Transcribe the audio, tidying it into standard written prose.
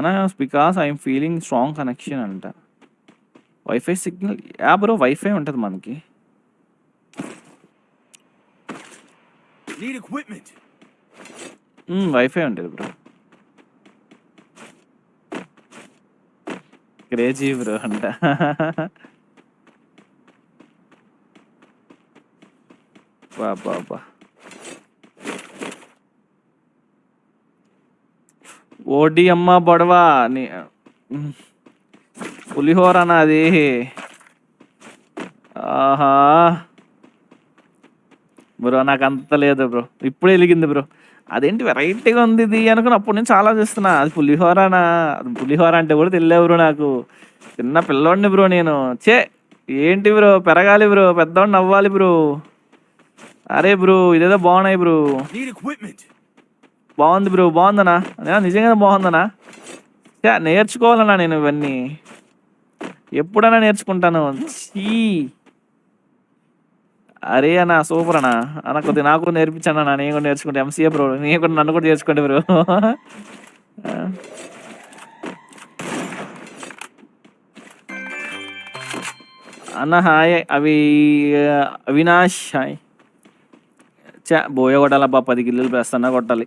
అన్నా because I'm feeling strong connection అంట. Wifi signal bro wifi ఉంటుంది మనకి. వైఫై ఉంటుంది బ్రో. క్రేజీ బ్రో అంట. బాబా ఓడి అమ్మ బొడవా పులిహోరనా అది. ఆహా బ్రో నాకు అంత లేదు బ్రో, ఇప్పుడు వెలిగింది బ్రో. అదేంటి వెరైటీగా ఉంది ఇది అనుకుని అప్పటి నుంచి ఆలోచిస్తున్నా, అది పులిహోరనా? అది పులిహోర అంటే కూడా తెలియదు బ్రో నాకు. చిన్న పిల్లోడిని బ్రో నేను. ఏంటి బ్రో పెరగాలి బ్రో, పెద్దవాడిని అవ్వాలి బ్రో. అరే బ్రో ఇదేదో బాగున్నాయి బ్రో. బాగుంది బ్రో, బాగుందనా? నిజంగా బాగుందనా? నేర్చుకోవాలన్నా నేను ఇవన్నీ, ఎప్పుడైనా నేర్చుకుంటాను. అరే అన్న సూపర్ అన్న కొద్దిగా నాకు కూడా నేర్పించాను అన్న, నేను కూడా నేర్చుకుంటే ఎంసీఏ బ్రో. నేను కూడా నన్ను కూడా నేర్చుకోండి బ్రో. అన్న హాయ్ అవినాష్ హాయ్. బోయ కొట్టాలబ్బా, 10 కిలోలు వేస్తానా కొట్టాలి.